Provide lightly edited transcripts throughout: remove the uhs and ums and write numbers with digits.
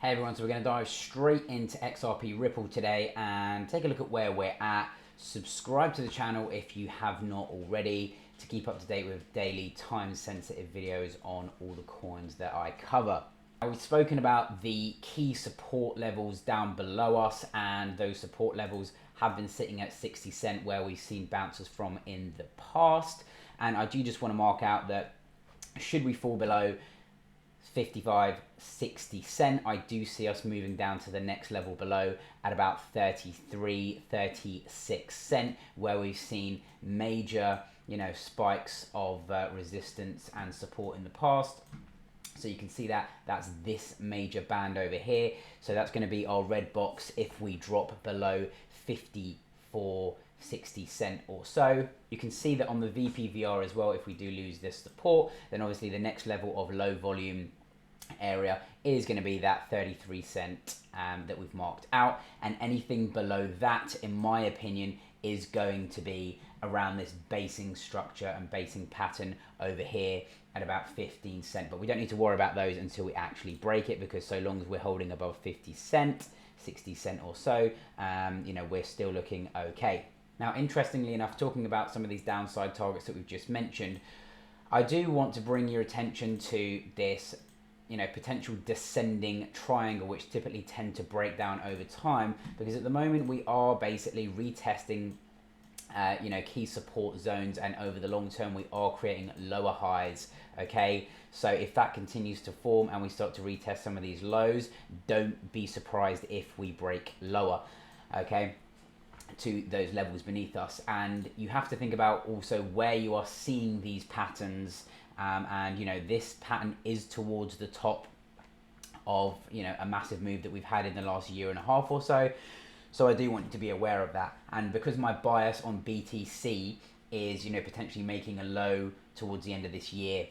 Hey everyone, so we're going to dive straight into XRP Ripple today and take a look at where we're at. Subscribe to the channel if you have not already to keep up to date with daily time-sensitive videos on all the coins that I cover. Now, we've spoken about the key support levels down below us, and those support levels have been sitting at 60 cent where we've seen bounces from in the past. And I do just want to mark out that should we fall below 55-60 cent, I do see us moving down to the next level below at about 33-36 cent, where we've seen major spikes of resistance and support in the past. So you can see that that's this major band over here. So that's going to be our red box if we drop below 54.60 cent or so. You can see that on the VPVR as well, if we do lose this support, then obviously the next level of low volume area is going to be that 33 cent that we've marked out, and anything below that, in my opinion, is going to be around this basing structure and basing pattern over here at about 15 cent. But we don't need to worry about those until we actually break it, because so long as we're holding above 50 cent, 60 cent or so, we're still looking okay. Now, interestingly enough, talking about some of these downside targets that we've just mentioned, I do want to bring your attention to this potential descending triangle, which typically tend to break down over time, because at the moment we are basically retesting key support zones, and over the long term we are creating lower highs. Okay, so if that continues to form and we start to retest some of these lows, don't be surprised if we break lower, okay, to those levels beneath us. And you have to think about also where you are seeing these patterns. This pattern is towards the top of a massive move that we've had in the last year and a half or so. So I do want you to be aware of that. And because my bias on BTC is potentially making a low towards the end of this year,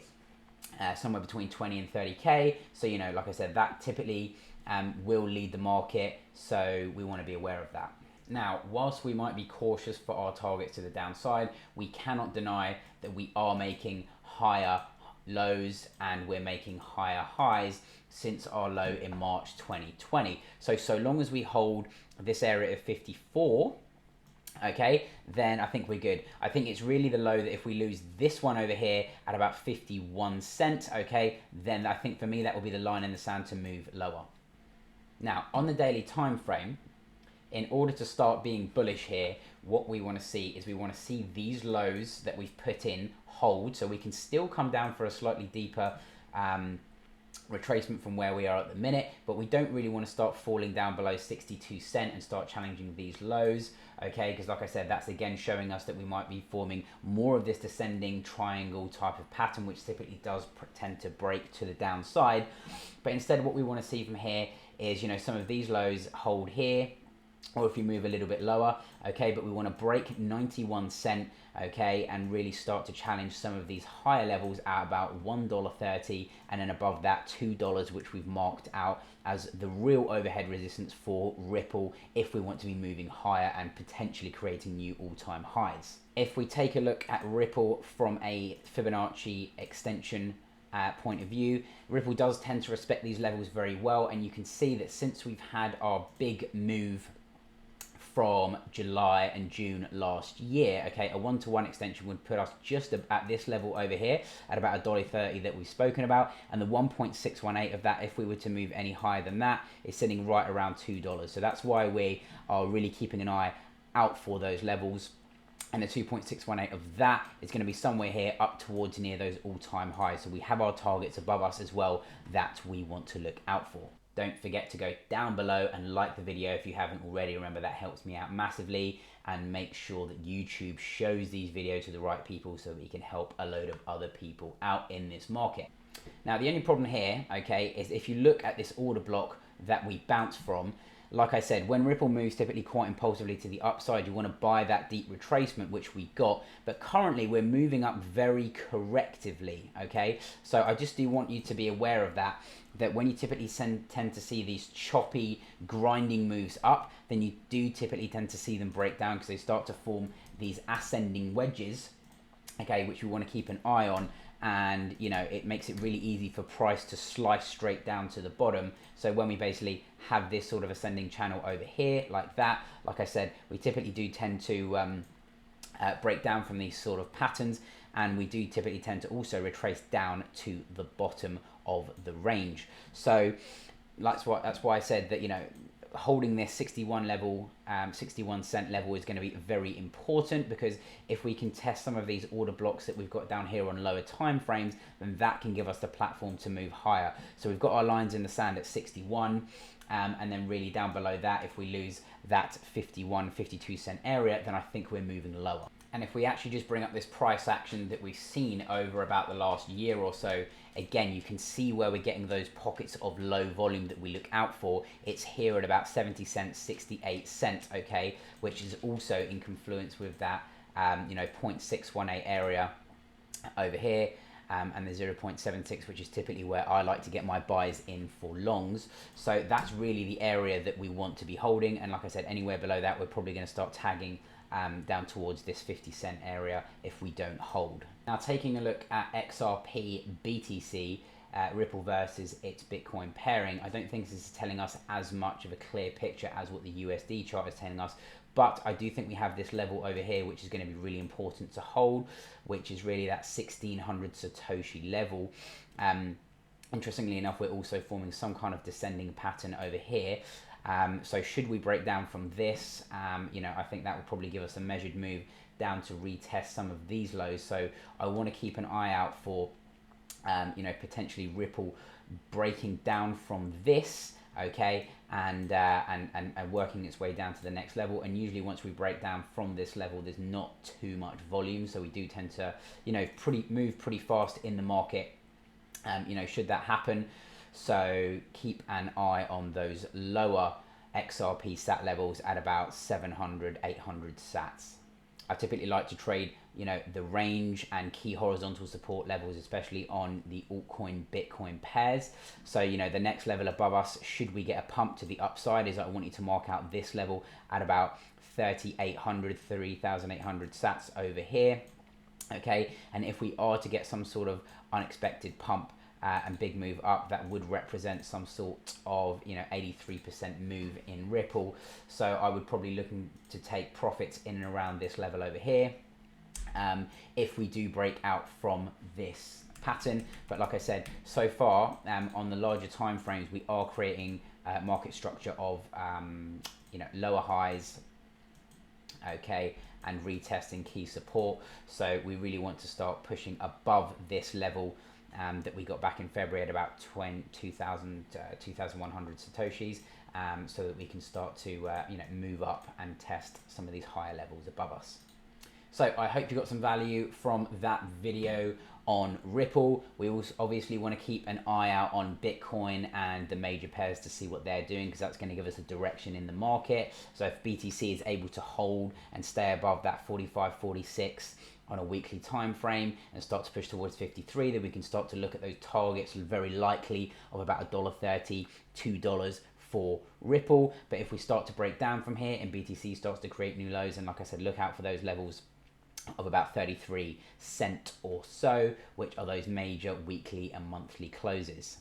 somewhere between 20 and 30k. So like I said, that typically will lead the market. So we want to be aware of that. Now, whilst we might be cautious for our targets to the downside, we cannot deny that we are making higher lows and we're making higher highs since our low in March 2020. So long as we hold this area of 54, okay, then I think we're good. I think it's really the low that if we lose this one over here at about 51 cent, okay, then I think for me that will be the line in the sand to move lower. Now, on the daily time frame, in order to start being bullish here, what we want to see is we want to see these lows that we've put in hold, so we can still come down for a slightly deeper retracement from where we are at the minute, but we don't really want to start falling down below 62 cent and start challenging these lows, okay, because like I said, that's again showing us that we might be forming more of this descending triangle type of pattern, which typically does tend to break to the downside. But instead what we want to see from here is some of these lows hold here, or if you move a little bit lower, okay, but we want to break 91 cent, okay, and really start to challenge some of these higher levels at about $1.30, and then above that $2, which we've marked out as the real overhead resistance for Ripple if we want to be moving higher and potentially creating new all-time highs. If we take a look at Ripple from a Fibonacci extension point of view, Ripple does tend to respect these levels very well, and you can see that since we've had our big move from July and June last year, okay, a 1-to-1 extension would put us just at this level over here at about $1.30 that we've spoken about, and the 1.618 of that, if we were to move any higher than that, is sitting right around $2. So that's why we are really keeping an eye out for those levels, and the 2.618 of that is going to be somewhere here up towards near those all-time highs. So we have our targets above us as well that we want to look out for. Don't forget to go down below and like the video if you haven't already. Remember, that helps me out massively, and make sure that YouTube shows these videos to the right people so that we can help a load of other people out in this market. Now, the only problem here, okay, is if you look at this order block that we bounced from, like I said, when Ripple moves typically quite impulsively to the upside, you want to buy that deep retracement, which we got, but currently we're moving up very correctively, okay? So I just do want you to be aware of that when you typically tend to see these choppy grinding moves up, then you do typically tend to see them break down because they start to form these ascending wedges, okay, which we want to keep an eye on and you know, it makes it really easy for price to slice straight down to the bottom. So when we basically have this sort of ascending channel over here like that, like I said, we typically do tend to break down from these sort of patterns, and we do typically tend to also retrace down to the bottom of the range. So that's why I said that, you know, holding this 61 level, 61 cent level is going to be very important, because if we can test some of these order blocks that we've got down here on lower time frames, then that can give us the platform to move higher. So we've got our lines in the sand at 61, and then really down below that, if we lose that 51, 52 cent area, then I think we're moving lower. And if we actually just bring up this price action that we've seen over about the last year or so, again, you can see where we're getting those pockets of low volume that we look out for. It's here at about 70 cents, 68 cents, okay, which is also in confluence with that, you know, 0.618 area over here, and the 0.76, which is typically where I like to get my buys in for longs. So that's really the area that we want to be holding. And like I said, anywhere below that, we're probably going to start tagging down towards this 50 cent area if we don't hold. Now, taking a look at XRPBTC, Ripple versus its Bitcoin pairing, I don't think this is telling us as much of a clear picture as what the USD chart is telling us, but I do think we have this level over here which is going to be really important to hold, which is really that 1600 Satoshi level. Interestingly enough, we're also forming some kind of descending pattern over here. So should we break down from this, you know, I think that will probably give us a measured move down to retest some of these lows. So I want to keep an eye out for, you know, potentially Ripple breaking down from this, okay, and working its way down to the next level. And usually once we break down from this level, there's not too much volume, so we do tend to, you know, move pretty fast in the market, you know, should that happen. So keep an eye on those lower XRP sat levels at about 700, 800 sats. I typically like to trade, you know, the range and key horizontal support levels, especially on the altcoin Bitcoin pairs. So, you know, the next level above us, should we get a pump to the upside, is I want you to mark out this level at about 3,800 sats over here. Okay, and if we are to get some sort of unexpected pump and big move up, that would represent some sort of, you know, 83% move in Ripple. So I would probably looking to take profits in and around this level over here, if we do break out from this pattern. But like I said, so far on the larger time frames, we are creating market structure of you know, lower highs, okay, and retesting key support. So we really want to start pushing above this level that we got back in February at about 2,100 Satoshis, so that we can start to you know, move up and test some of these higher levels above us. So I hope you got some value from that video on Ripple. We also obviously want to keep an eye out on Bitcoin and the major pairs to see what they're doing, because that's going to give us a direction in the market. So if BTC is able to hold and stay above that 45, 46 on a weekly time frame and start to push towards 53, then we can start to look at those targets, very likely of about $1.30, $2 for Ripple. But if we start to break down from here and BTC starts to create new lows, and like I said, look out for those levels of about 33 cents or so, which are those major weekly and monthly closes.